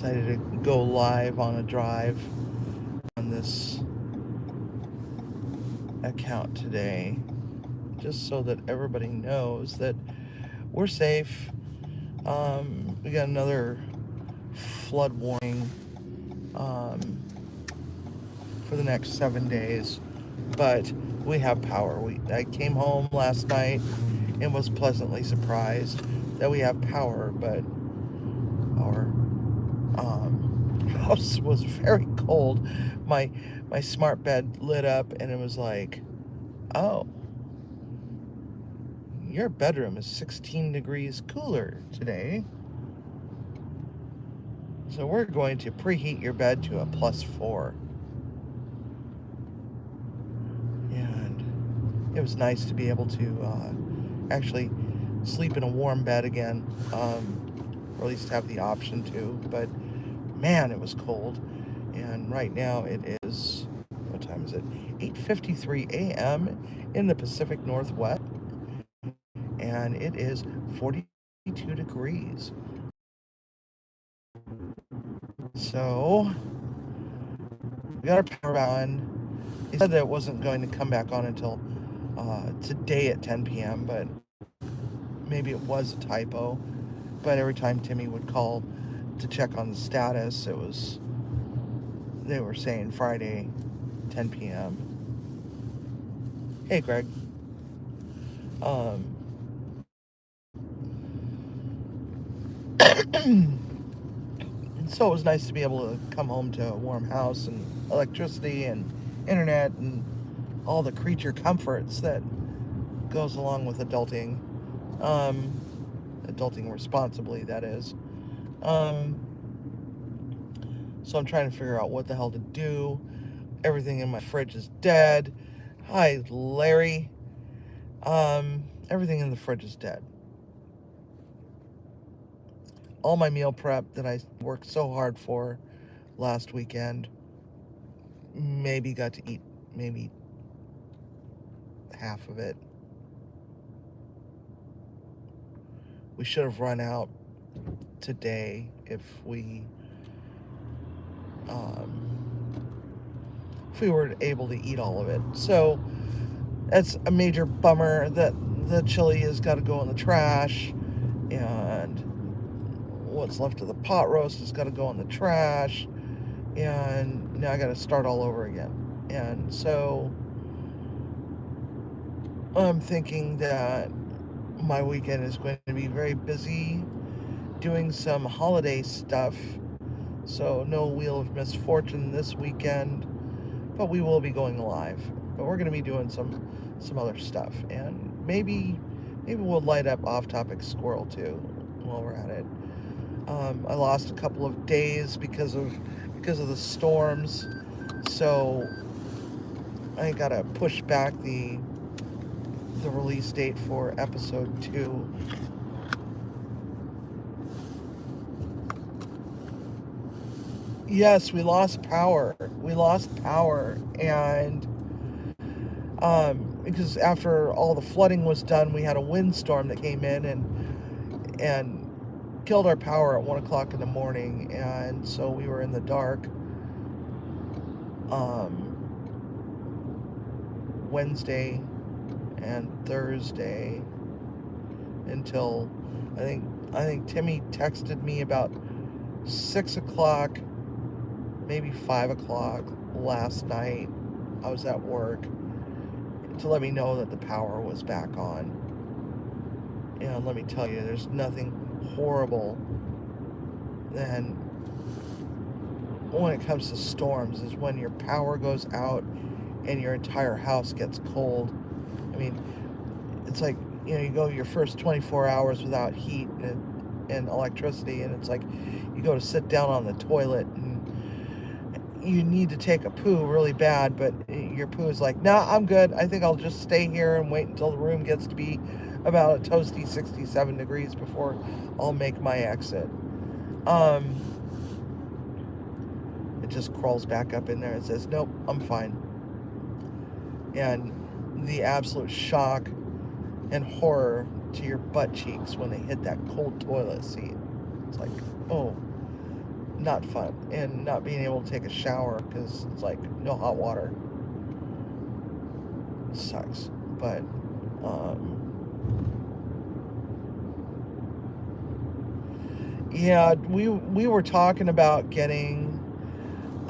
decided to go live on a drive on this account today, just so that everybody knows that we're safe. We got another flood warning for the next 7 days, but we have power. I came home last night and was pleasantly surprised that we have power, but our house was very cold. My smart bed lit up, and it was like, oh, your bedroom is 16 degrees cooler today. So we're going to preheat your bed to a +4. And it was nice to be able to actually sleep in a warm bed again, or at least have the option to. But man, it was cold. And right now it is, what time is it? 8:53 a.m. in the Pacific Northwest, and it is 42 degrees. So we got our power on. He said that it wasn't going to come back on until today at 10 p.m., but maybe it was a typo. But every time Timmy would call to check on the status, they were saying Friday, 10 p.m. Hey, Greg. So it was nice to be able to come home to a warm house and electricity and internet and all the creature comforts that goes along with adulting. Adulting responsibly, that is. So I'm trying to figure out what the hell to do. Everything in my fridge is dead. Hi, Larry. Everything in the fridge is dead. All my meal prep that I worked so hard for last weekend, maybe got to eat maybe half of it. We should have run out today if we were able to eat all of it. So that's a major bummer that the chili has got to go in the trash, and what's left of the pot roast has got to go in the trash, and now I got to start all over again. And so I'm thinking that my weekend is going to be very busy doing some holiday stuff. So no Wheel of Misfortune this weekend, but we will be going live. But we're going to be doing some other stuff, and maybe we'll light up Off Topic Squirrel too while we're at it. I lost a couple of days because of the storms, so I gotta push back the release date for episode 2. Yes, we lost power. And because after all the flooding was done, we had a windstorm that came in and killed our power at 1 o'clock in the morning, and so we were in the dark Wednesday and Thursday until I think Timmy texted me about 6 o'clock, maybe 5 o'clock last night. I was at work, to let me know that the power was back on. And let me tell you, there's nothing horrible than when it comes to storms is when your power goes out and your entire house gets cold. I mean, it's like, you go your first 24 hours without heat and electricity, and it's like you go to sit down on the toilet and you need to take a poo really bad, but your poo is like, nah, I'm good. I think I'll just stay here and wait until the room gets to be about a toasty 67 degrees before I'll make my exit. It just crawls back up in there and says, nope, I'm fine. And the absolute shock and horror to your butt cheeks when they hit that cold toilet seat. It's like, oh, not fun. And not being able to take a shower because it's like no hot water sucks. But yeah, we were talking about getting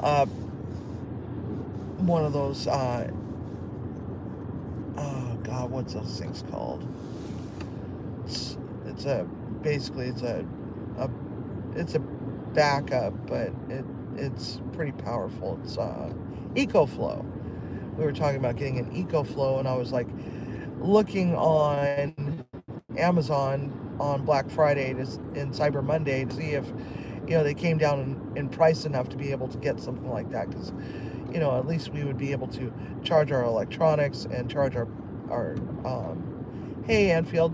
uh, one of those. Oh God, what's those things called? It's a basically a it's a backup, but it's pretty powerful. It's EcoFlow. We were talking about getting an EcoFlow, and I was like looking on Amazon on Black Friday and Cyber Monday to see if they came down in price enough to be able to get something like that, because at least we would be able to charge our electronics and charge our hey Anfield,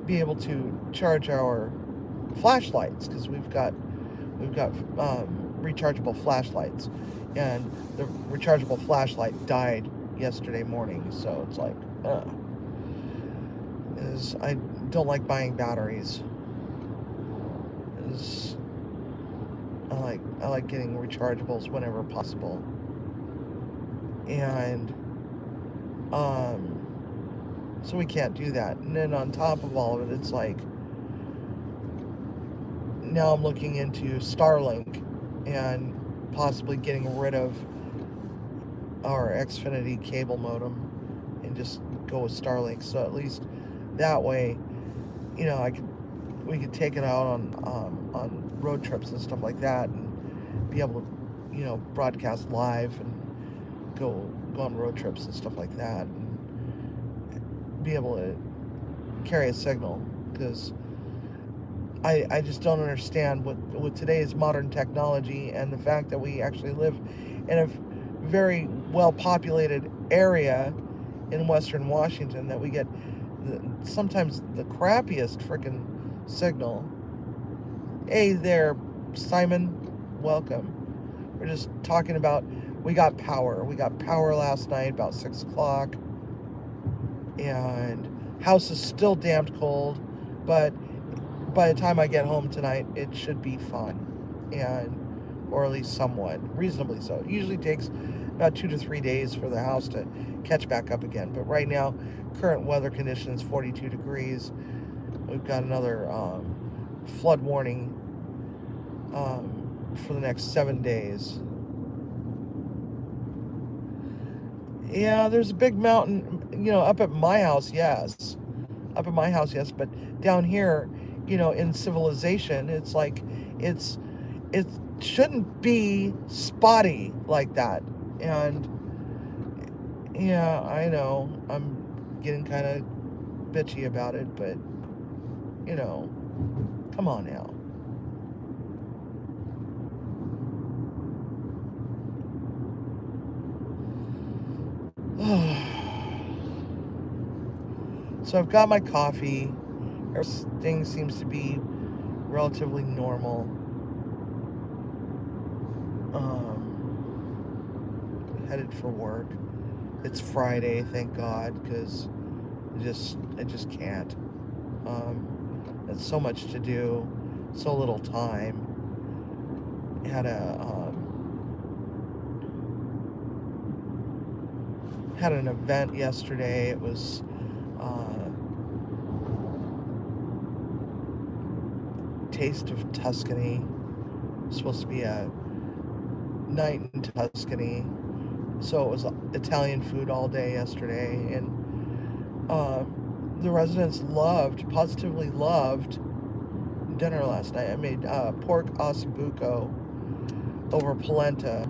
be able to charge our flashlights, because we've got rechargeable flashlights, and the rechargeable flashlight died yesterday morning, so it's like I don't like buying batteries. Is I like getting rechargeables whenever possible. And so we can't do that. And then on top of all of it, it's like now I'm looking into Starlink and possibly getting rid of our Xfinity cable modem and just go with Starlink. So at least that way, we could take it out on road trips and stuff like that, and be able to broadcast live and go on road trips and stuff like that, and be able to carry a signal, because I just don't understand with today's modern technology and the fact that we actually live in a very well populated area in Western Washington, that we get sometimes the crappiest freaking signal. Hey there, Simon, welcome. We're just talking about we got power last night about 6 o'clock, and house is still damned cold, but by the time I get home tonight, it should be fun, or at least somewhat reasonably so. It usually takes about 2 to 3 days for the house to catch back up again, but right now, current weather conditions 42 degrees. We've got another flood warning for the next 7 days. Yeah, there's a big mountain, up at my house, yes. Up at my house, yes, but down here, in civilization, it's like it shouldn't be spotty like that. And yeah, I know I'm getting kind of bitchy about it, but come on now. So I've got my coffee. Everything seems to be relatively normal. Headed for work. It's Friday, thank God, because I just can't. It's so much to do, so little time. Had an event yesterday. It was Taste of Tuscany. It was supposed to be a night in Tuscany, so it was Italian food all day yesterday, and the residents positively loved dinner last night. I made pork ossobuco over polenta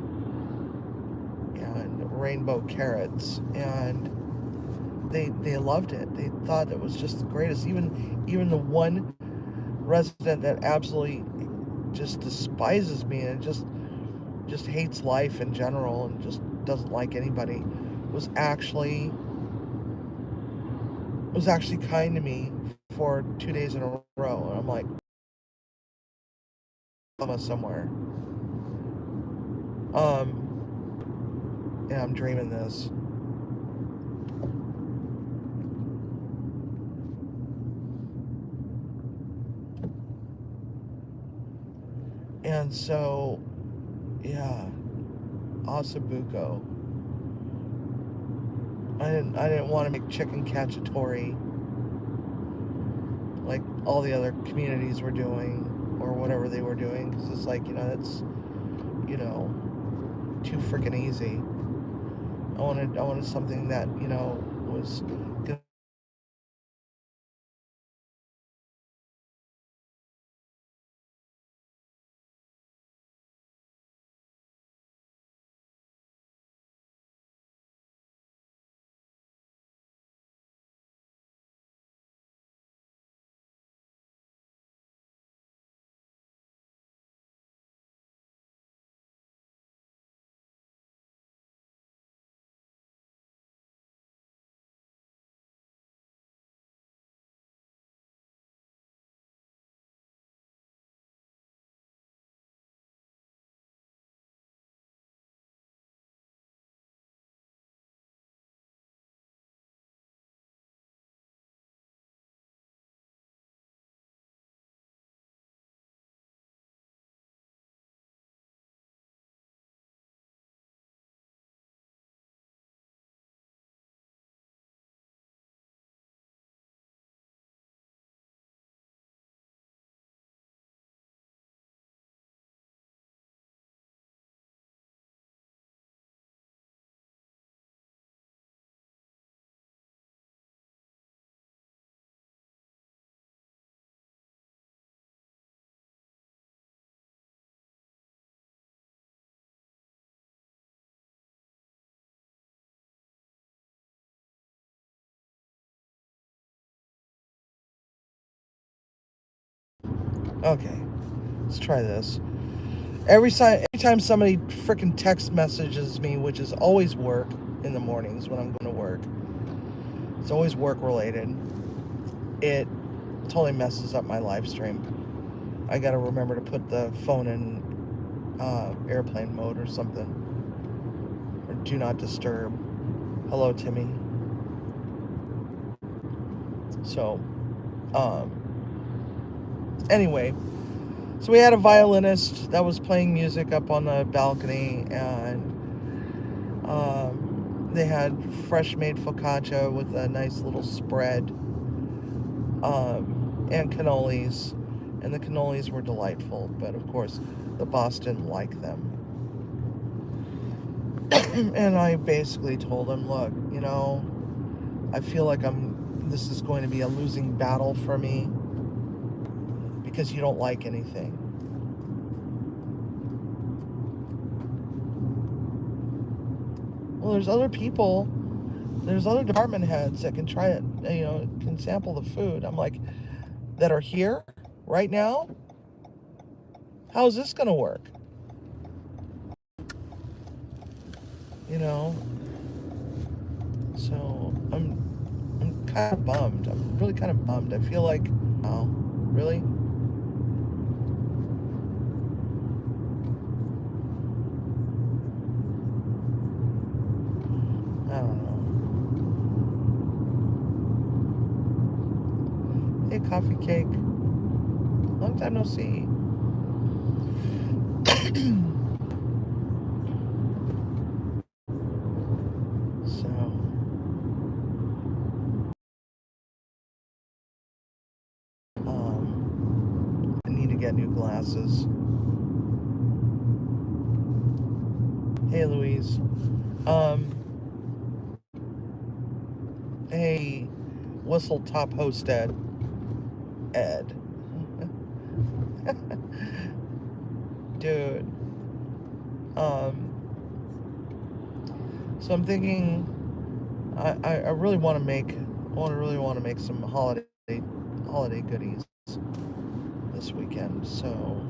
and rainbow carrots, and they loved it. They thought it was just the greatest. Even the one resident that absolutely just despises me and just hates life in general and just doesn't like anybody was actually kind to me for 2 days in a row. And I'm like, I'm somewhere. And I'm dreaming this. And so, yeah, Asabuco. I didn't want to make chicken cacciatore like all the other communities were doing or whatever they were doing, because it's like, that's, you know too freaking easy. I wanted something that, was gonna Okay, let's try this. Every time somebody freaking text messages me, which is always work in the mornings when I'm going to work, it's always work related. It totally messes up my live stream. I got to remember to put the phone in airplane mode or something, or do not disturb. Hello, Timmy. So, anyway, so we had a violinist that was playing music up on the balcony, and they had fresh made focaccia with a nice little spread, and cannolis. And the cannolis were delightful, but of course, the boss didn't like them. And I basically told him, look, I feel like this is going to be a losing battle for me because you don't like anything. Well, there's other people, there's other department heads that can try it, can sample the food. I'm like, that are here right now? How's this going to work? So I'm kind of bummed. I'm really kind of bummed. I feel like, oh, really? I don't know. Hey, coffee cake. Long time no see. So, I need to get new glasses. Hey, Louise. Hey, whistle top host Ed. Dude. So I'm thinking, I really want to really want to make some holiday goodies this weekend. So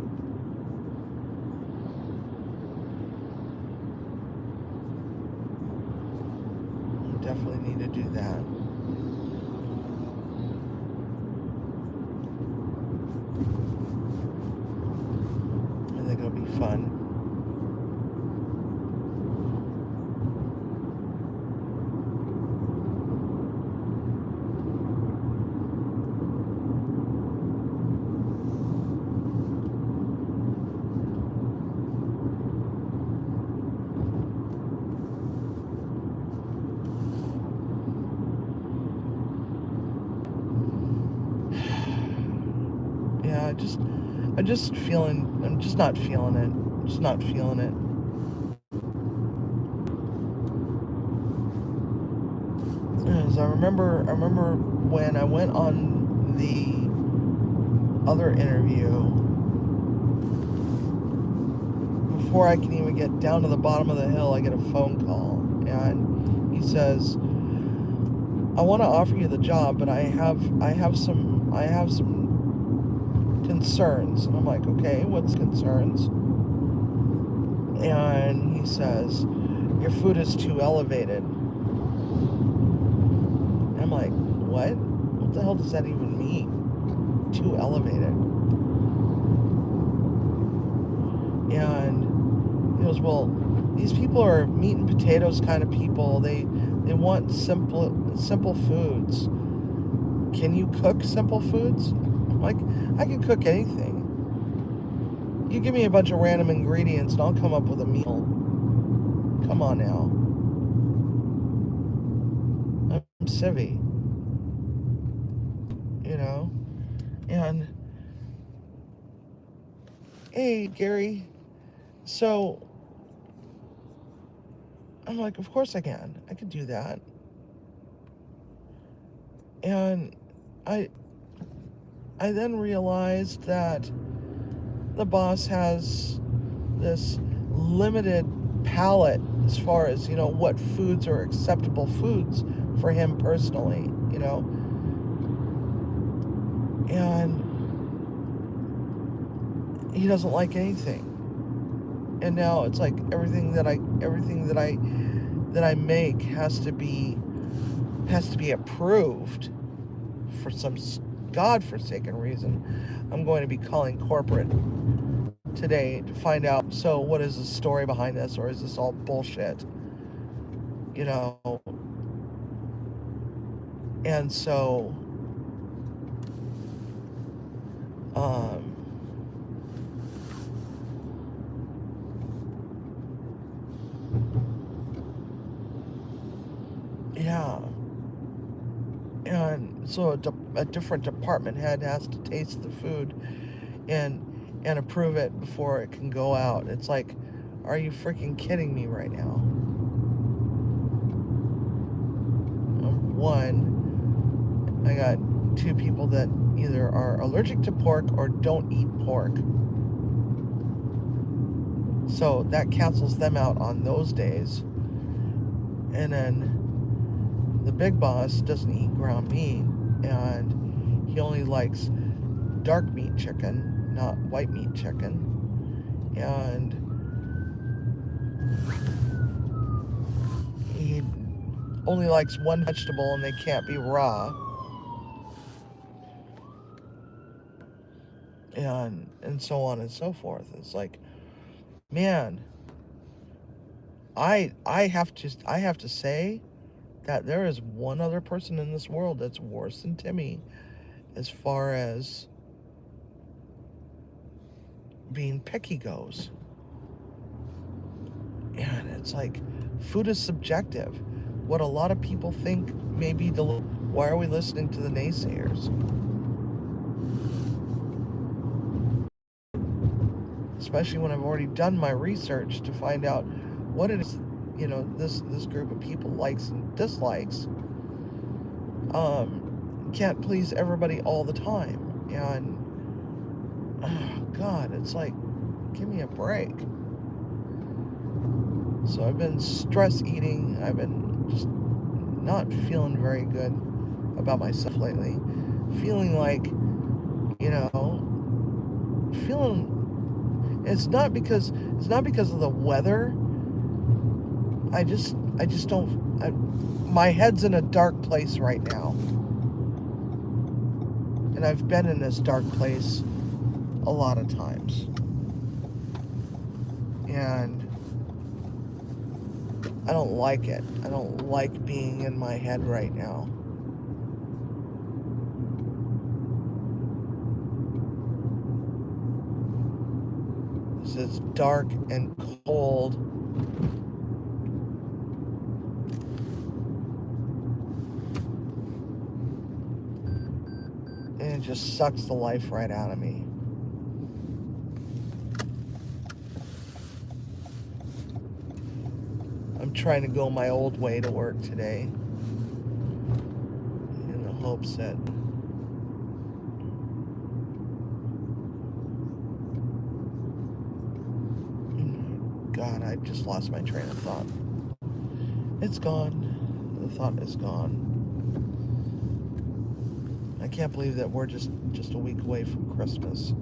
I definitely need to do that. I think it'll be fun. I'm just not feeling it. Just not feeling it. As I remember when I went on the other interview, before I can even get down to the bottom of the hill, I get a phone call, and he says, "I want to offer you the job, but I have some concerns." And I'm like, "Okay, what's concerns?" And he says, "Your food is too elevated." And I'm like, "What? What the hell does that even mean? Too elevated?" And he goes, "Well, these people are meat and potatoes kind of people. They want simple foods. Can you cook simple foods?" I'm like, "I can cook anything. You give me a bunch of random ingredients and I'll come up with a meal. Come on now. I'm civvy, you know?" And, "Hey, Gary." So I'm like, "Of course I can. I can do that." And I then realized that the boss has this limited palate as far as, what foods are acceptable foods for him personally, and he doesn't like anything. And now it's like everything that I make has to be approved for some godforsaken reason. I'm going to be calling corporate today to find out, so what is the story behind this, or is this all bullshit? And so yeah. And so a different department head has to taste the food and approve it before it can go out. It's like, are you freaking kidding me right now? One, I got two people that either are allergic to pork or don't eat pork. So that cancels them out on those days. And then the big boss doesn't eat ground meat, and he only likes dark meat chicken, not white meat chicken. And he only likes one vegetable, and they can't be raw. And so on and so forth. It's like, man, I have to say that there is one other person in this world that's worse than Timmy as far as being picky goes. And it's like, food is subjective. What a lot of people think may be delicious. Why are we listening to the naysayers? Especially when I've already done my research to find out what it is, this group of people likes and dislikes. Can't please everybody all the time. And, oh God, it's like, give me a break. So I've been stress eating. I've been just not feeling very good about myself lately. Feeling like, it's not because of the weather. I just don't. My head's in a dark place right now, and I've been in this dark place a lot of times, and I don't like it. I don't like being in my head right now. It's dark and cold. And it just sucks the life right out of me. I'm trying to go my old way to work today in the hopes that God, I just lost my train of thought. It's gone. The thought is gone. I can't believe that we're just a week away from Christmas. It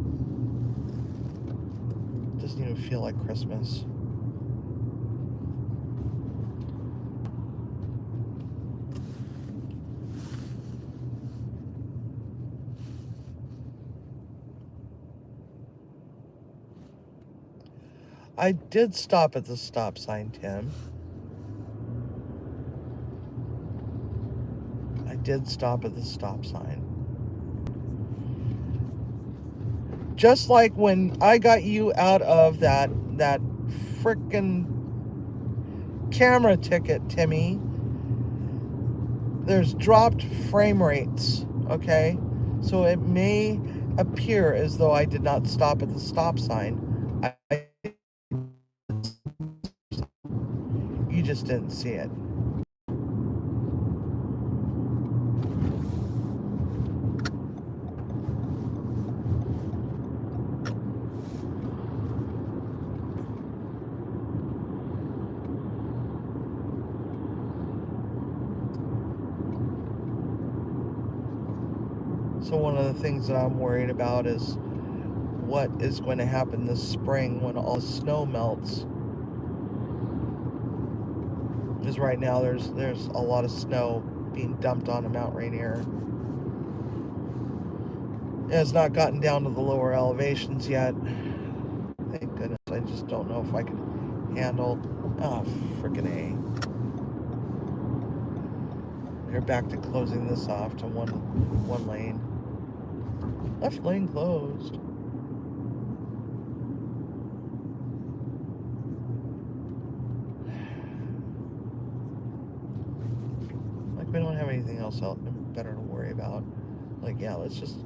doesn't even feel like Christmas. I did stop at the stop sign, Tim. I did stop at the stop sign. Just like when I got you out of that frickin' camera ticket, Timmy, there's dropped frame rates, okay? So it may appear as though I did not stop at the stop sign. You just didn't see it. So one of the things that I'm worried about is what is going to happen this spring when all the snow melts. Because right now there's a lot of snow being dumped onto Mount Rainier. It has not gotten down to the lower elevations yet. Thank goodness. I just don't know if I can handle. Oh, frickin' A. They're back to closing this off to one lane. Left lane closed. Like we don't have anything else better to worry about. Like yeah, let's just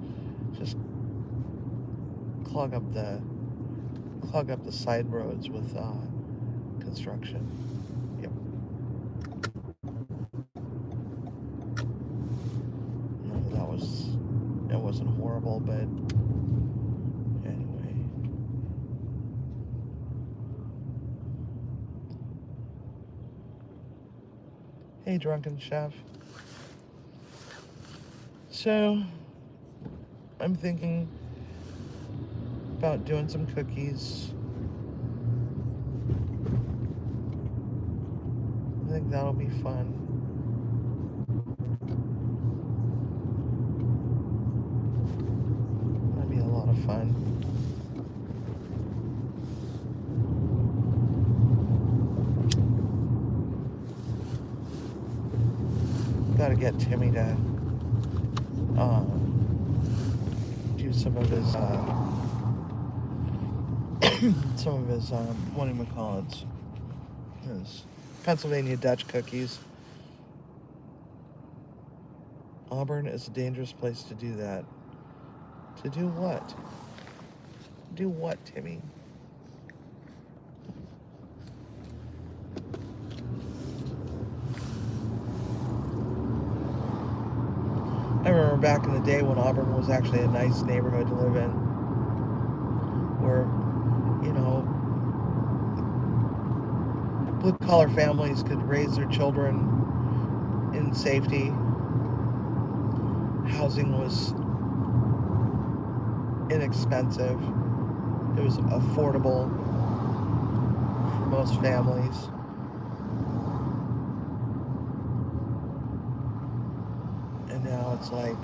clog up the side roads with construction. Yep. No, it wasn't horrible, but anyway. Hey, drunken chef. So, I'm thinking about doing some cookies. I think that'll be fun. That'll be a lot of fun. Gotta get Timmy to do some of his whatchamacallits, his Pennsylvania Dutch cookies. Auburn is a dangerous place to do that. To do what? Do what, Timmy? I remember back in the day when Auburn was actually a nice neighborhood to live in, where, you know, blue-collar families could raise their children in safety. Housing was inexpensive. It was affordable for most families. And now it's like,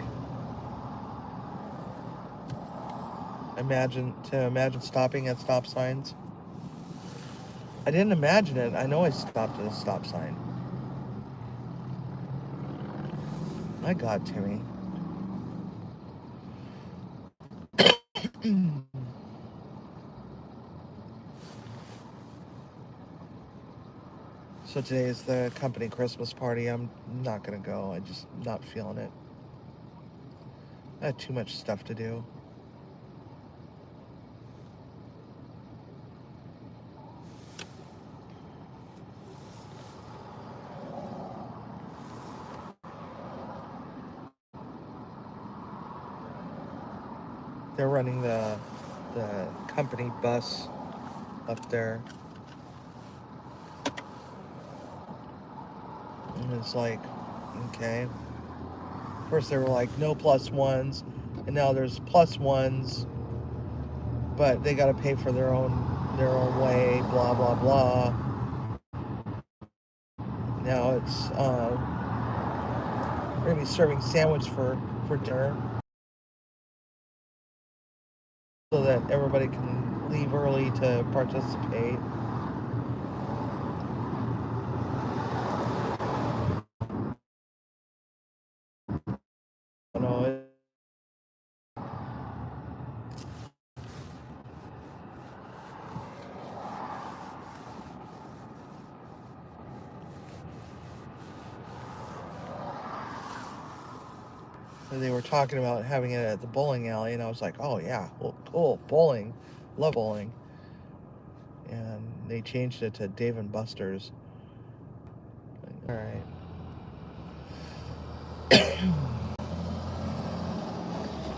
imagine stopping at stop signs. I didn't imagine it. I know I stopped at a stop sign. My God, Timmy. So today is the company Christmas party. I'm not gonna go. I'm just not feeling it. I had too much stuff to do. They're running the company bus up there. And it's like, okay. First they were like no plus ones, and now there's plus ones, but they got to pay for their own way. Blah blah blah. Now it's we're gonna be serving sandwich for dinner, so that everybody can leave early to participate. You know, they were talking about having it at the bowling alley, and I was like, oh yeah, well, cool, bowling, love bowling. And they changed it to Dave and Buster's. All right.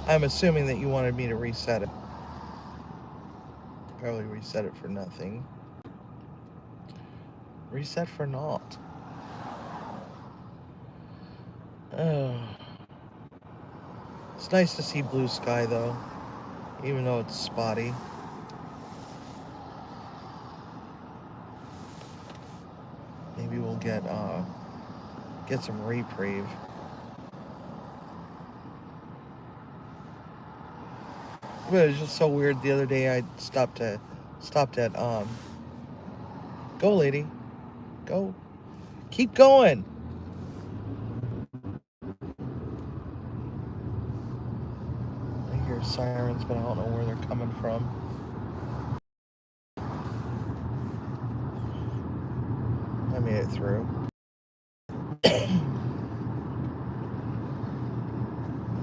I'm assuming that you wanted me to reset it. Probably reset it for nothing. Reset for naught. Oh. It's nice to see blue sky though, even though it's spotty. Maybe we'll get some reprieve. But it was just so weird. The other day I stopped at go lady, go, keep going. I hear sirens, but I don't know where they're coming from. I made it through.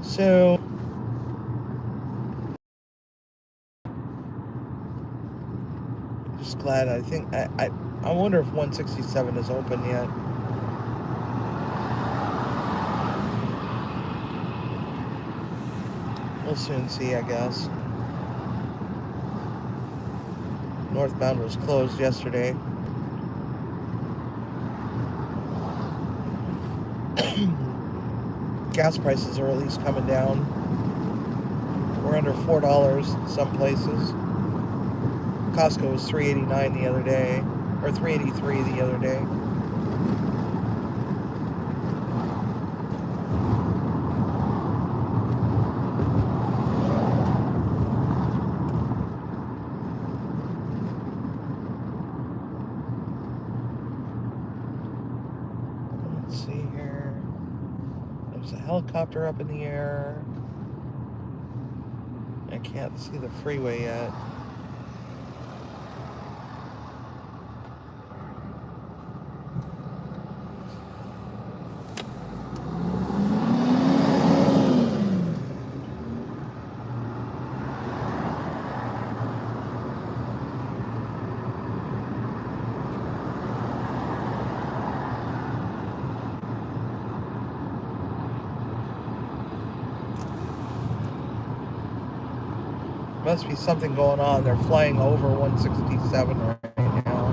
So just glad. I think I wonder if 167 is open yet. We'll soon see, I guess. Northbound was closed yesterday. Gas prices are at least coming down. We're under $4 in some places. Costco was $3.89 the other day, or $3.83 the other day. Let's see here. There's a helicopter up in the air. I can't see the freeway yet. Must be something going on. They're flying over 167 right now.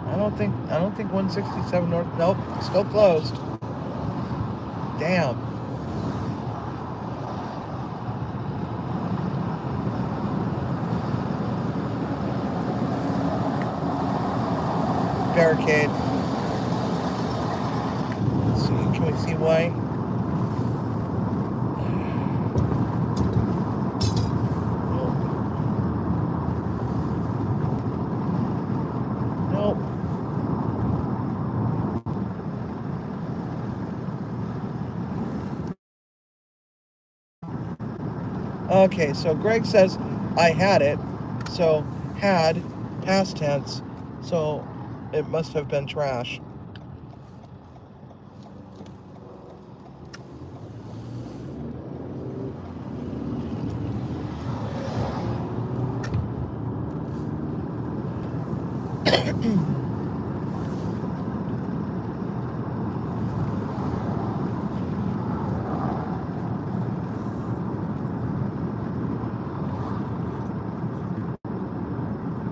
I don't think 167 north. Nope, still closed. Damn. Barricade. Let's see. Can we see why? Okay, so Greg says I had it. So had, past tense. So it must have been trash.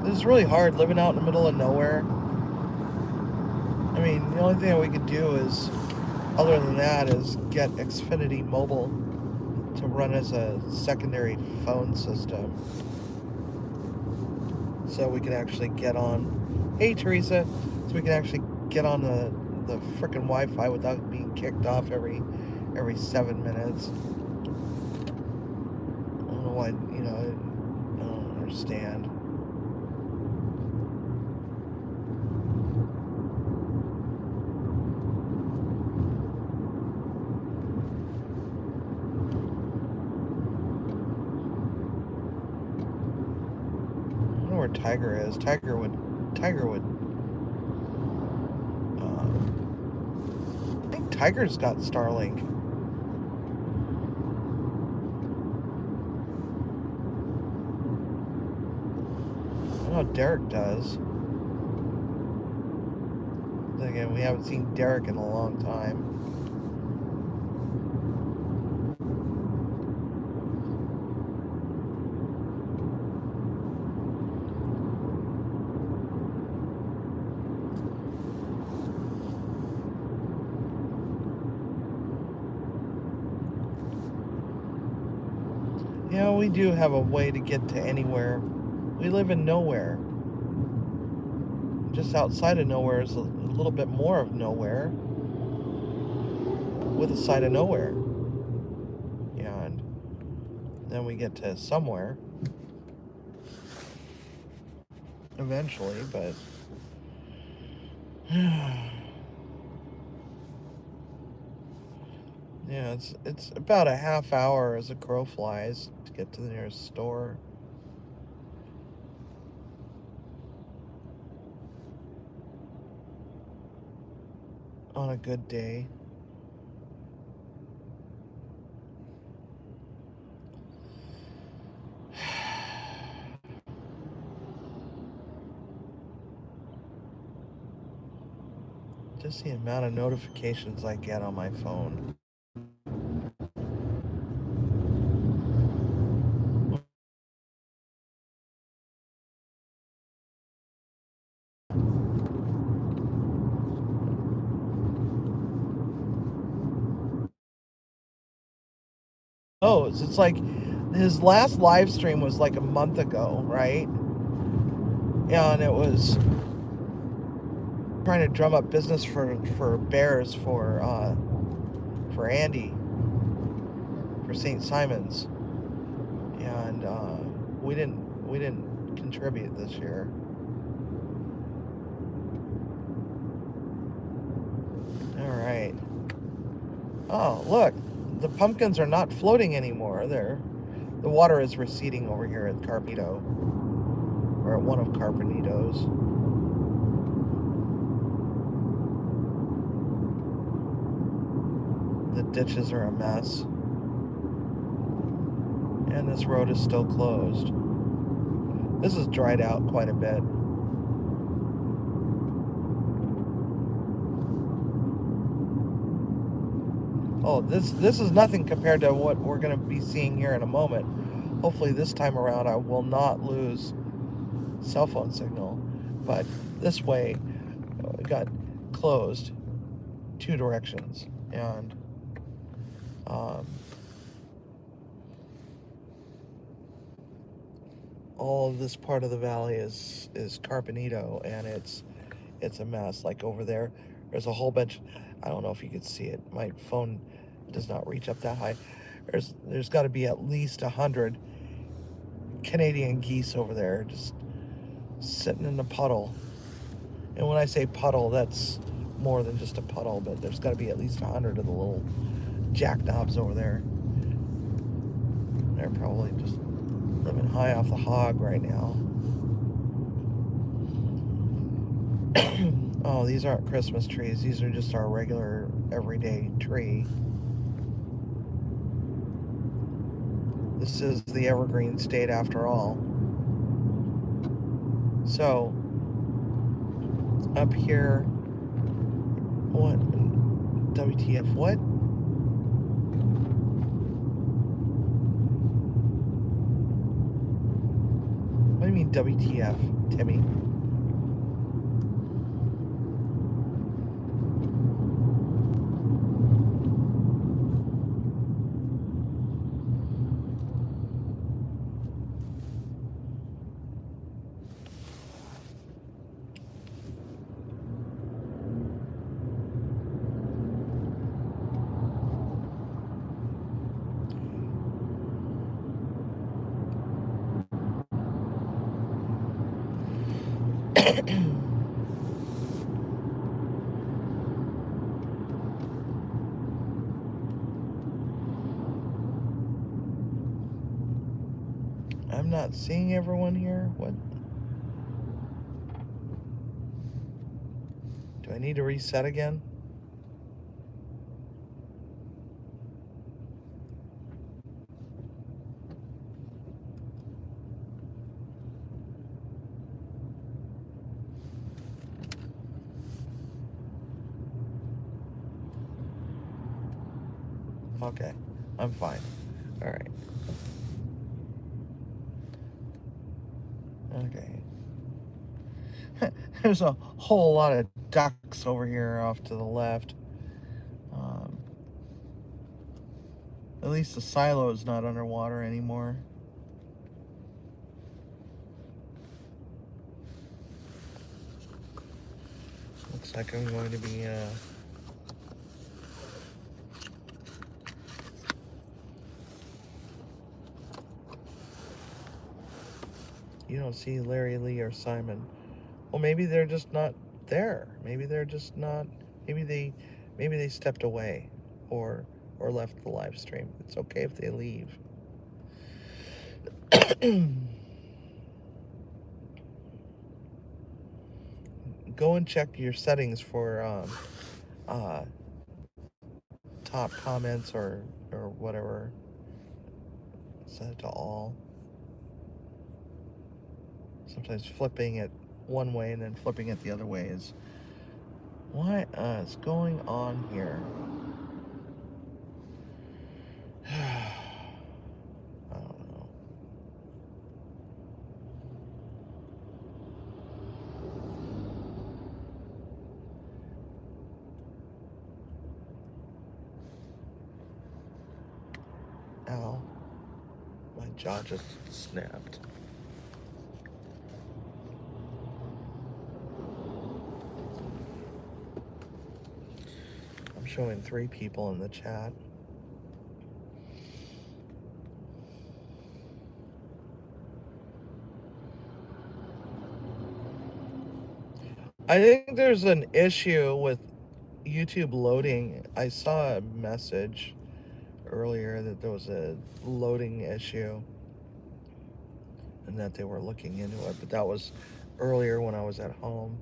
This is really hard living out in the middle of nowhere. I mean, the only thing that we could do is, other than that, is get Xfinity Mobile to run as a secondary phone system. So we can actually get on, hey Teresa, so we can actually get on the frickin' Wi-Fi without being kicked off every 7 minutes. I don't know why, I don't understand. I don't know where Tiger is. Tiger would I think Tiger's got Starlink. I know Derek does. Again, we haven't seen Derek in a long time. We do have a way to get to anywhere. We live in nowhere. Just outside of nowhere is a little bit more of nowhere with a side of nowhere. And then we get to somewhere eventually, but yeah, it's about a half hour as a crow flies to get to the nearest store. On a good day. Just the amount of notifications I get on my phone. Oh, it's like his last live stream was like a month ago, right? And it was trying to drum up business for bears for Andy for St. Simon's, and we didn't contribute this year. All right. Oh, look, the pumpkins are not floating anymore. The water is receding over here at Carpito, or at one of Carpinito's. The ditches are a mess. And this road is still closed. This has dried out quite a bit. Oh, this is nothing compared to what we're going to be seeing here in a moment. Hopefully this time around I will not lose cell phone signal. But this way, it got closed 2 directions. And all of this part of the valley is Carpinito, and it's a mess. Like over there's a whole bunch. I don't know if you could see it. My phone does not reach up that high. There's got to be at least 100 Canadian geese over there, just sitting in a puddle. And when I say puddle, that's more than just a puddle, but there's got to be at least 100 of the little jackknobs over there. They're probably just living high off the hog right now. Oh, these aren't Christmas trees. These are just our regular, everyday tree. This is the evergreen state after all. So, up here, what? WTF, what? do you mean WTF, Timmy? I'm not seeing everyone here. What? Do I need to reset again? Okay, I'm fine. All right. Okay. There's a whole lot of ducks over here off to the left. At least the silo is not underwater anymore. Looks like I'm going to be you don't see Larry, Lee, or Simon. Well, maybe they're just not there. Maybe they're just not. Maybe they stepped away, or left the live stream. It's okay if they leave. Go and check your settings for top comments or whatever. Set it to all. Sometimes flipping it one way and then flipping it the other way is what is going on here. I don't know. Ow. My jaw just snapped. I'm showing 3 people in the chat. I think there's an issue with YouTube loading. I saw a message earlier that there was a loading issue and that they were looking into it, but that was earlier when I was at home.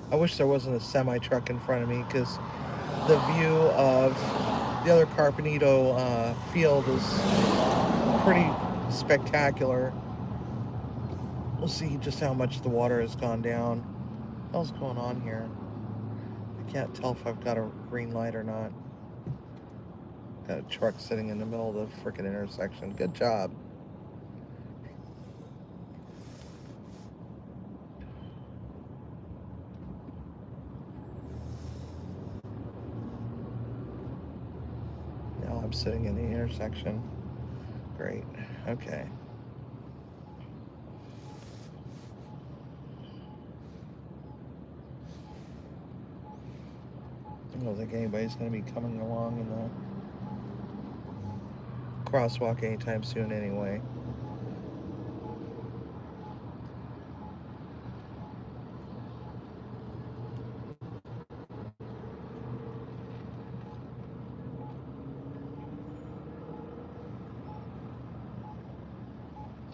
I wish there wasn't a semi-truck in front of me because the view of the other Carpenito field is pretty spectacular. We'll see just how much the water has gone down. What else is going on here? I can't tell if I've got a green light or not. Got a truck sitting in the middle of the frickin' intersection. Good job. Now I'm sitting in the intersection. Great. Okay. I don't think anybody's going to be coming along in the crosswalk anytime soon anyway.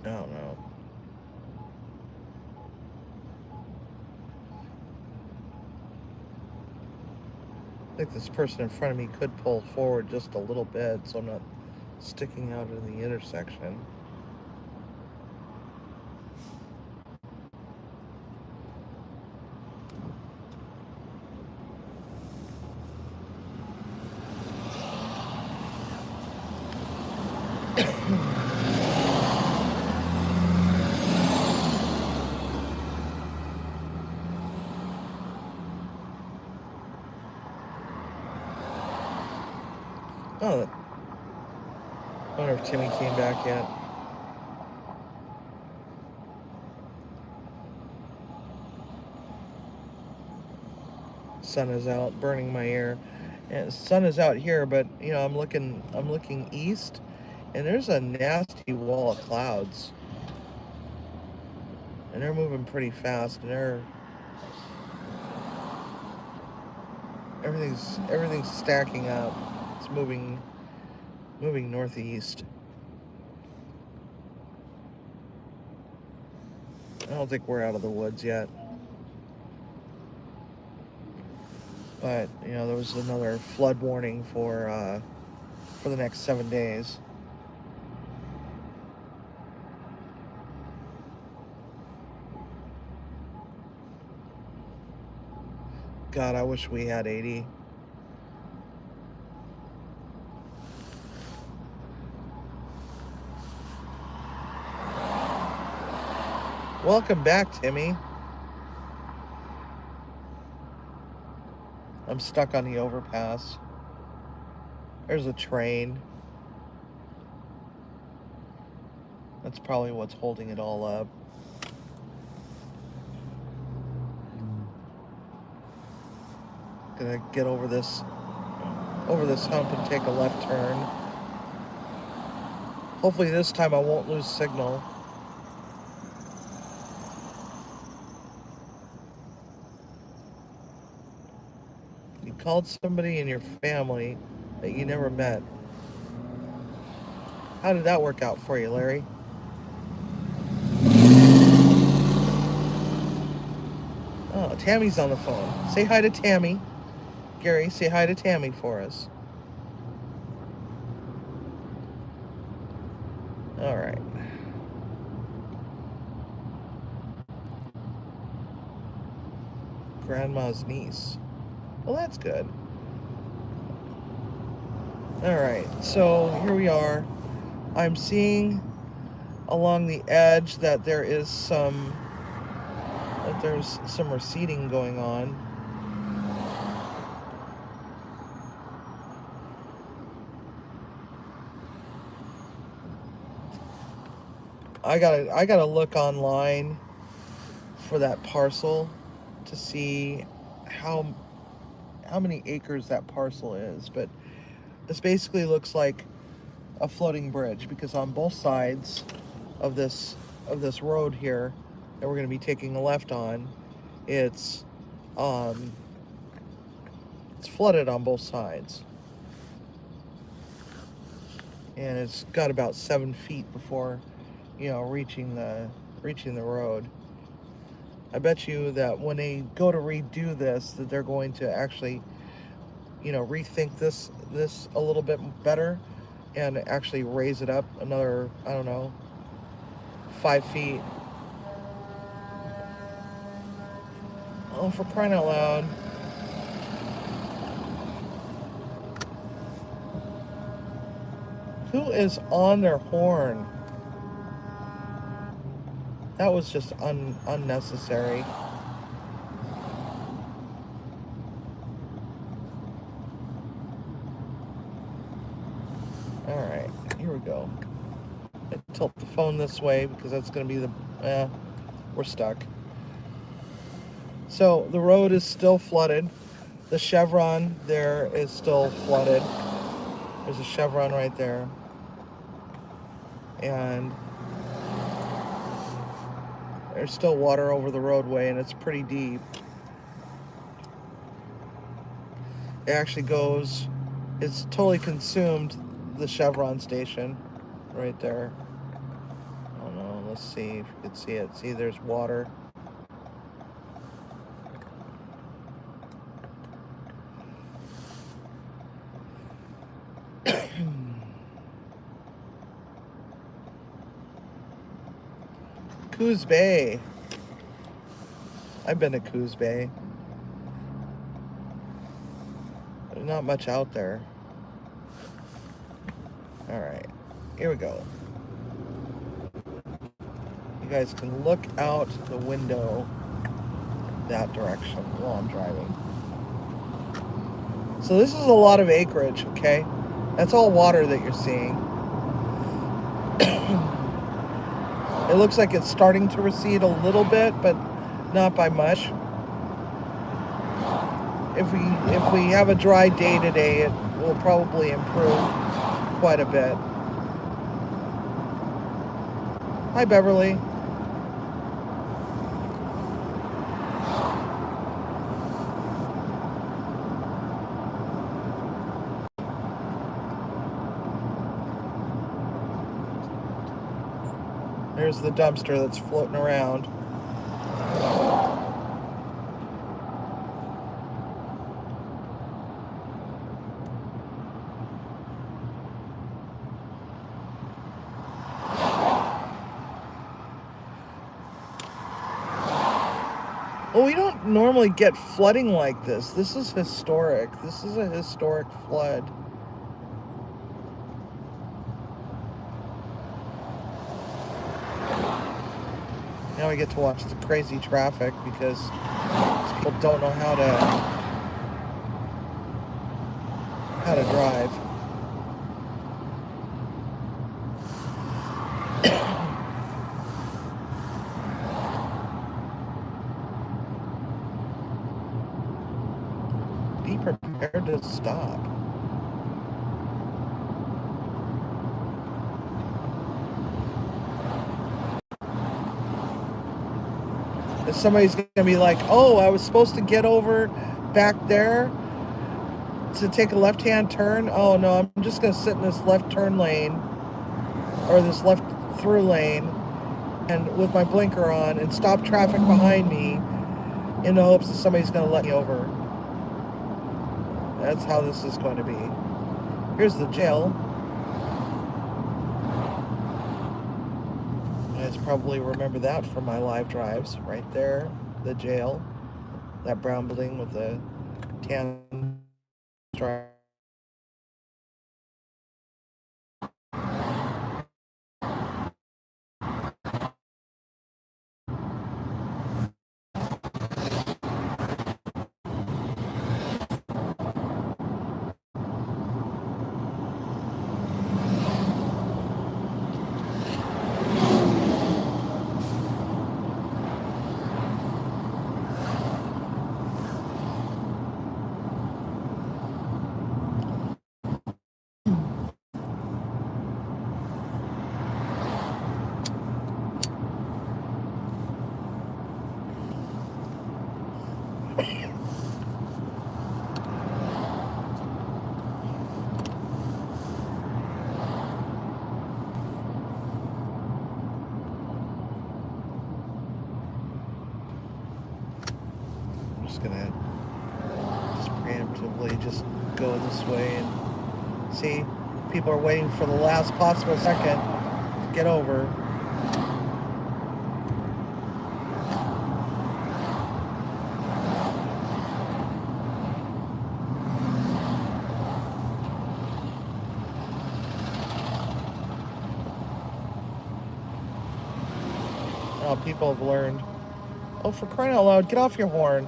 I don't know. I think this person in front of me could pull forward just a little bit so I'm not sticking out in the intersection. Oh, I wonder if Timmy came back yet. Sun is out, burning my ear. And the sun is out here, but I'm looking east, and there's a nasty wall of clouds, and they're moving pretty fast, and everything's stacking up. It's moving northeast. I don't think we're out of the woods yet. But, there was another flood warning for the next 7 days. God, I wish we had 80. Welcome back, Timmy. I'm stuck on the overpass. There's a train. That's probably what's holding it all up. Gonna get over this hump and take a left turn. Hopefully this time I won't lose signal. You called somebody in your family that you never met. How did that work out for you, Larry? Oh, Tammy's on the phone. Say hi to Tammy. Gary, say hi to Tammy for us. All right. Grandma's niece. Well, that's good. All right, so here we are. I'm seeing along the edge that there's some receding going on. I gotta look online for that parcel to see how many acres that parcel is, but this basically looks like a floating bridge, because on both sides of this road here that we're going to be taking a left on, it's flooded on both sides, and it's got about 7 feet before reaching the road. I bet you that when they go to redo this, that they're going to actually rethink this a little bit better and actually raise it up another, I don't know, 5 feet. Oh, for crying out loud. Who is on their horn? That was just unnecessary. Alright, here we go. I tilt the phone this way because that's going to be we're stuck. So the road is still flooded. The chevron there is still flooded. There's a chevron right there. And there's still water over the roadway, and it's pretty deep. It actually it's totally consumed the chevron station right there. I don't know, let's see if you can see it. See, there's water. Coos Bay. I've been to Coos Bay. There's not much out there. Alright, here we go. You guys can look out the window that direction while I'm driving. So this is a lot of acreage, okay? That's all water that you're seeing. It looks like it's starting to recede a little bit, but not by much. If we have a dry day today, it will probably improve quite a bit. Hi, Beverly. There's the dumpster that's floating around. Well, we don't normally get flooding like this. This is historic. This is a historic flood. Now we get to watch the crazy traffic because people don't know how to drive. Be prepared to stop. If somebody's going to be like, oh, I was supposed to get over back there to take a left-hand turn. Oh, no, I'm just going to sit in this left turn lane or this left through lane and with my blinker on and stop traffic behind me in the hopes that somebody's going to let me over. That's how this is going to be. Here's the jail. You guys probably remember that from my live drives. Right there, the jail. That brown building with the tan stripe. I'm just gonna preemptively just go this way and see. People are waiting for the last possible second to get over. Oh, people have learned. Oh, for crying out loud, get off your horn.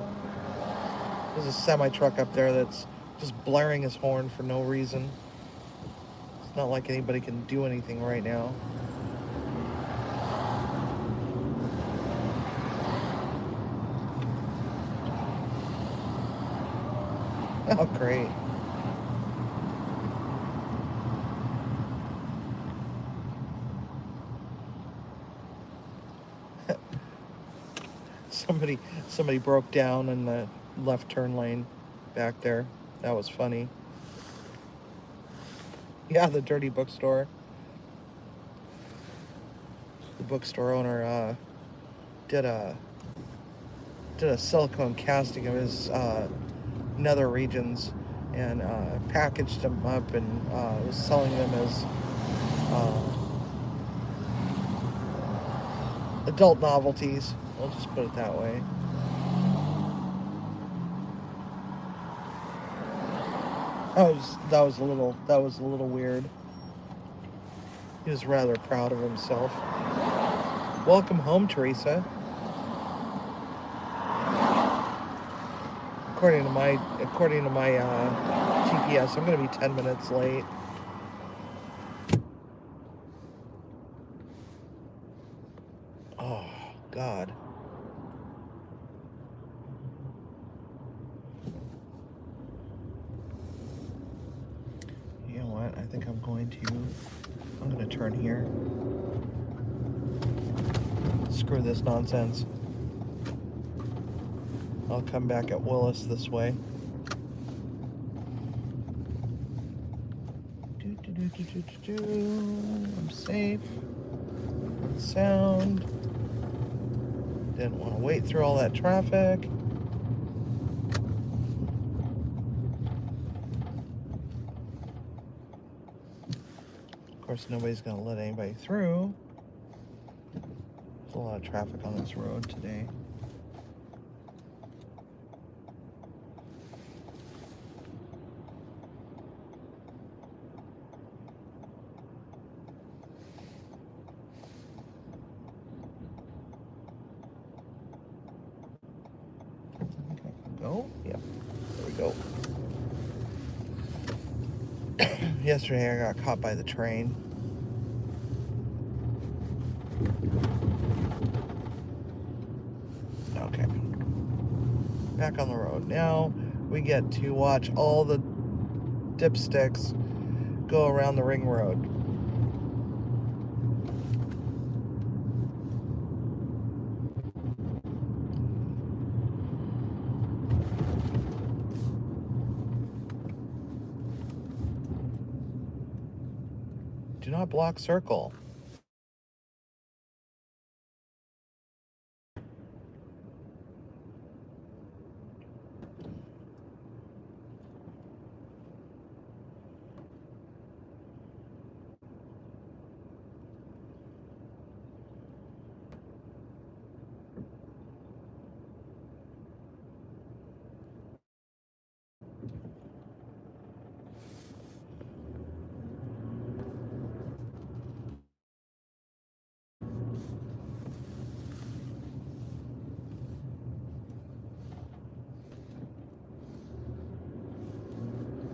There's a semi-truck up there that's just blaring his horn for no reason. It's not like anybody can do anything right now. Oh, great. Somebody broke down in the left turn lane back there. That was funny. Yeah, the dirty bookstore. The bookstore owner did a silicone casting of his nether regions and packaged them up and was selling them as adult novelties. I'll just put it that way. That was a little weird. He was rather proud of himself. Welcome home, Teresa. According to my GPS, I'm going to be 10 minutes late. God. You know what? I think I'm going to turn here. Screw this nonsense. I'll come back at Willis this way. I'm safe. Sound. Didn't want to wait through all that traffic. Of course, nobody's going to let anybody through. There's a lot of traffic on this road today. Go? Yep. There we go. Yesterday I got caught by the train. Okay. Back on the road. Now we get to watch all the dipsticks go around the ring road. Do not block circle.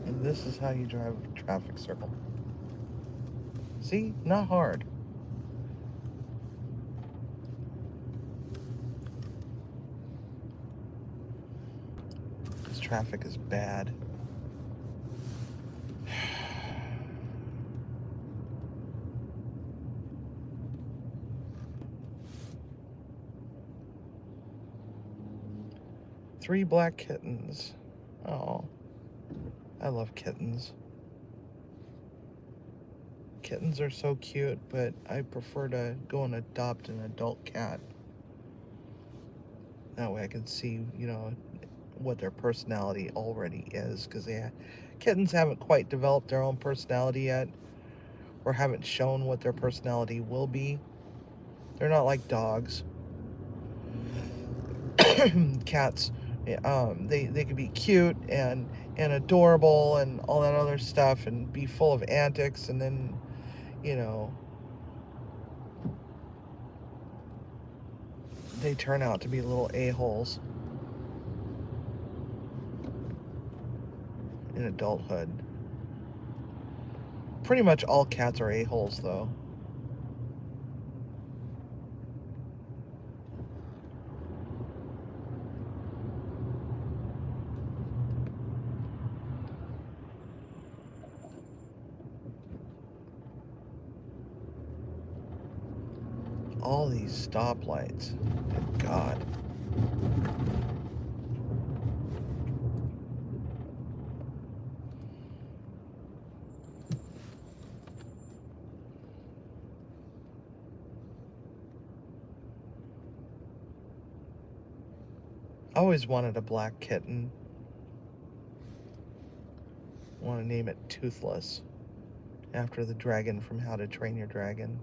And this is how you drive a traffic circle. See? Not hard. This traffic is bad. Three black kittens. Oh, I love kittens. Kittens are so cute, but I prefer to go and adopt an adult cat. That way I can see, what their personality already is, because kittens haven't quite developed their own personality yet, or haven't shown what their personality will be. They're not like dogs. Cats, they can be cute and adorable and all that other stuff and be full of antics, and then, they turn out to be little a-holes in adulthood. Pretty much all cats are a-holes, though. All these stoplights. Good God. I always wanted a black kitten. I want to name it Toothless, after the dragon from How to Train Your Dragon.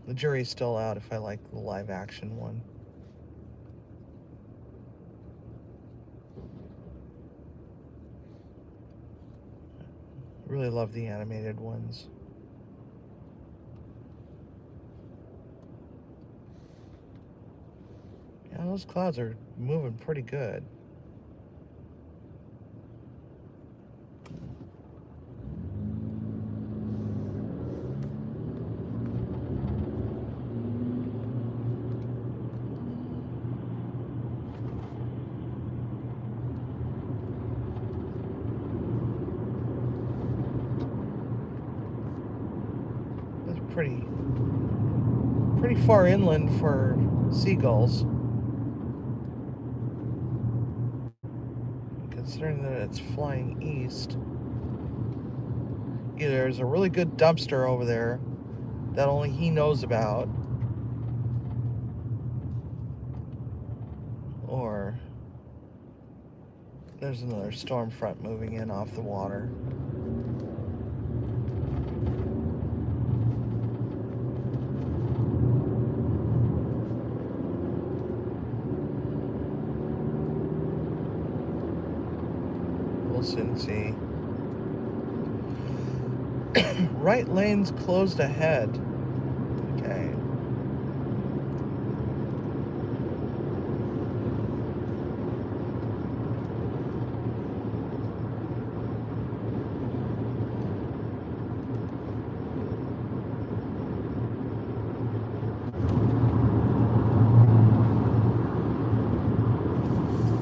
The jury's still out if I like the live action one. Really love the animated ones. Yeah, those clouds are moving pretty good. pretty far inland for seagulls, considering that it's flying east. Either there's a really good dumpster over there that only he knows about, or there's another storm front moving in off the water. We'll soon see. Right lane's closed ahead. Okay.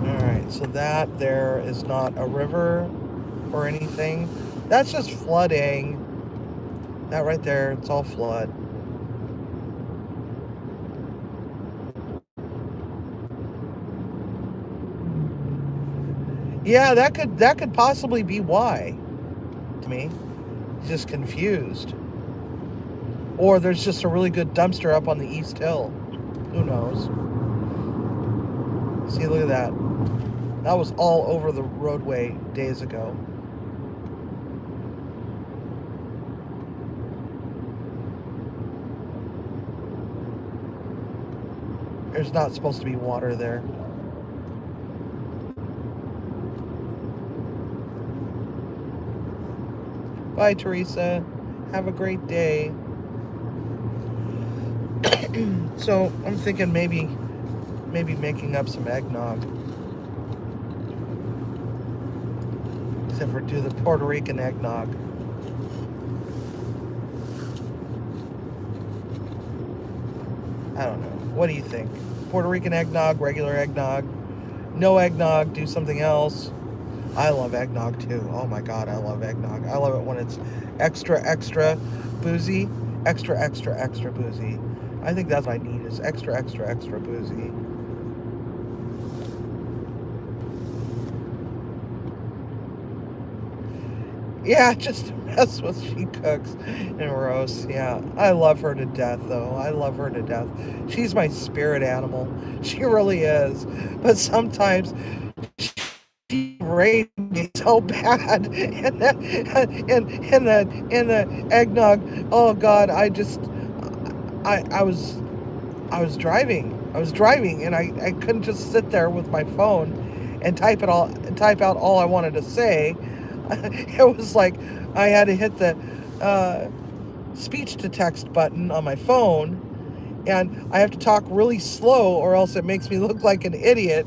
Alright, so that there is not a river or anything. That's just flooding. That right there, it's all flood. Yeah, that could possibly be why. To me, just confused. Or there's just a really good dumpster up on the East Hill. Who knows? See, look at that. That was all over the roadway days ago. There's not supposed to be water there. Bye, Teresa. Have a great day. So I'm thinking maybe making up some eggnog. Except for do the Puerto Rican eggnog. I don't know. What do you think? Puerto Rican eggnog, regular eggnog, no eggnog, do something else. I love eggnog too. Oh my God, I love eggnog. I love it when it's extra boozy. Extra boozy. I think that's what I need is extra boozy. Yeah, just to mess with she cooks and roasts. Yeah, I love her to death, though. I love her to death. She's my spirit animal. She really is. But sometimes she raised me so bad, and the eggnog. Oh God, I was driving. And I couldn't just sit there with my phone and type out all I wanted to say. It was like I had to hit the speech to text button on my phone, and I have to talk really slow or else it makes me look like an idiot.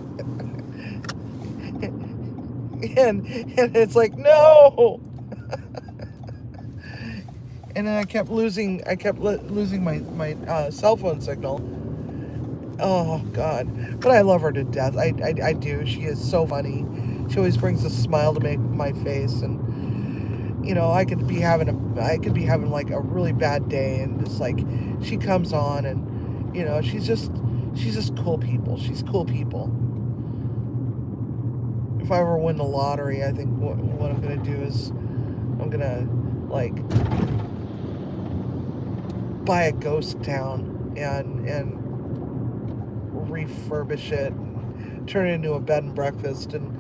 and it's like, no. And then I kept losing my cell phone signal. Oh God, but I love her to death. I do. She is so funny. She always brings a smile to my face, and I could be having like a really bad day, and just like she comes on, and she's just cool people. She's cool people. If I ever win the lottery, I think what I'm gonna do is I'm gonna like buy a ghost town and refurbish it, turn it into a bed and breakfast, and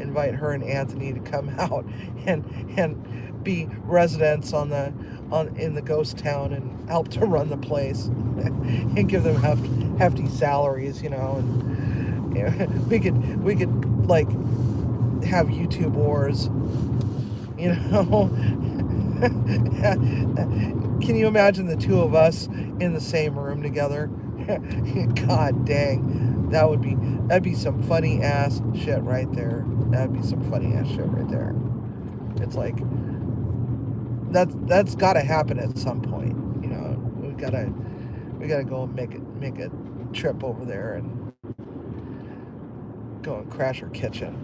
invite her and Anthony to come out and be residents in the ghost town and help to run the place and give them hefty salaries, and we could like have YouTube wars, Can you imagine the two of us in the same room together? God dang, that'd be some funny ass shit right there. That'd be some funny ass shit right there. It's like that's got to happen at some point. We gotta go and make a trip over there and go and crash her kitchen.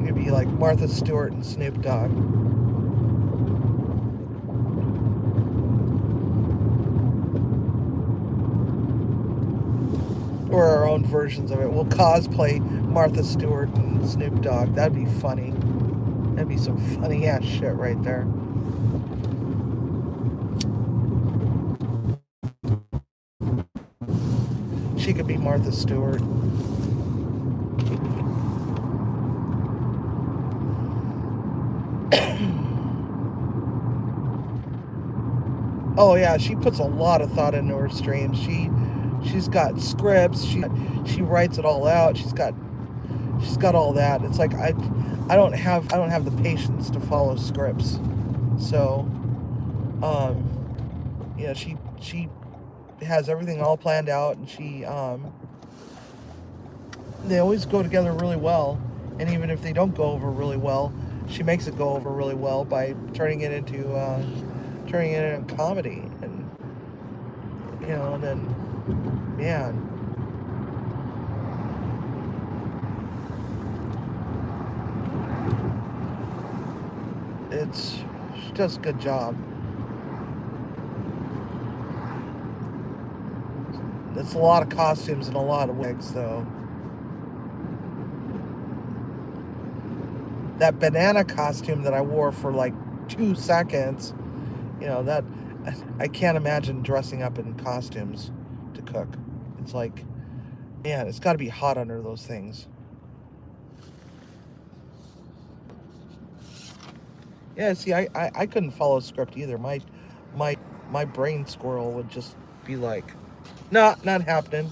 It'd be like Martha Stewart and Snoop Dogg. Or our own versions of it. We'll cosplay Martha Stewart and Snoop Dogg. That'd be funny. That'd be some funny ass shit right there. She could be Martha Stewart. Oh yeah, she puts a lot of thought into her streams. She's got scripts. She writes it all out. She's got all that. It's like I don't have the patience to follow scripts. So yeah, she has everything all planned out, and they always go together really well. And even if they don't go over really well, she makes it go over really well by turning it into comedy. And and then man, she does a good job. It's a lot of costumes and a lot of wigs, though. That banana costume that I wore for like 2 seconds, that I can't imagine dressing up in costumes to cook. It's like, man, it's got to be hot under those things. Yeah, see, I couldn't follow script either. My brain squirrel would just be like, nah, not happening.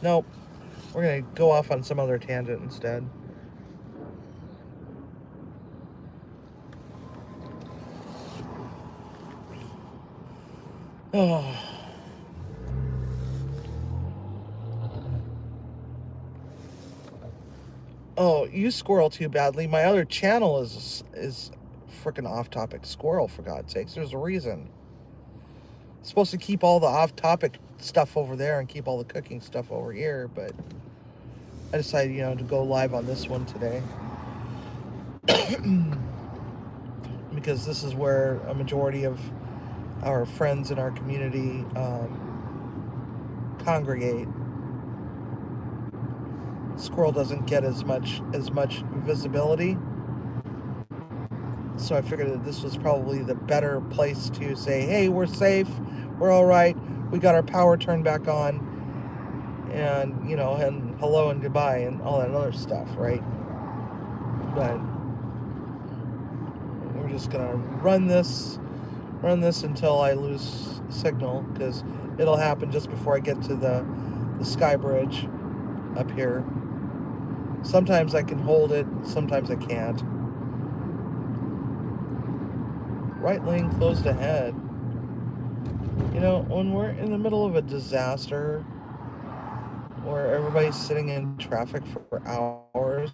Nope. We're gonna go off on some other tangent instead. Oh. Oh, you squirrel too badly. My other channel is freaking off topic squirrel, for God's sakes. There's a reason. I'm supposed to keep all the off topic stuff over there and keep all the cooking stuff over here, but I decided, to go live on this one today. Because this is where a majority of our friends in our community congregate. Squirrel doesn't get as much visibility, so I figured that this was probably the better place to say, hey, we're safe, we're all right, we got our power turned back on, and and hello and goodbye and all that other stuff, right? But we're just gonna run this until I lose signal, because it'll happen just before I get to the sky bridge up here. Sometimes I can hold it, sometimes I can't. Right lane closed ahead. When we're in the middle of a disaster where everybody's sitting in traffic for hours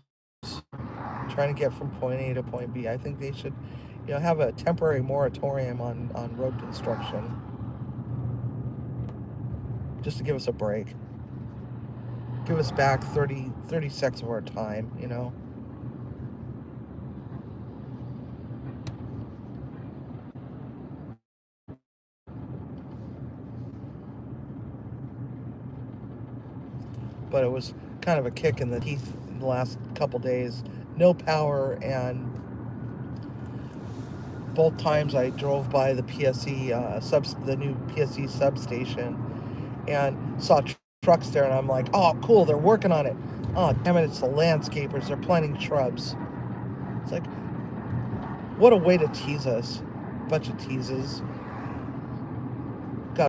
trying to get from point A to point B, I think they should have a temporary moratorium on road construction, just to give us a break. Give us back 30 seconds of our time, But it was kind of a kick in the teeth in the last couple days. No power, and both times I drove by the PSE the new PSE substation, and saw trucks there, and I'm like, oh cool, they're working on it. Oh damn it, it's the landscapers, they're planting shrubs. It's like, what a way to tease us. Bunch of teases.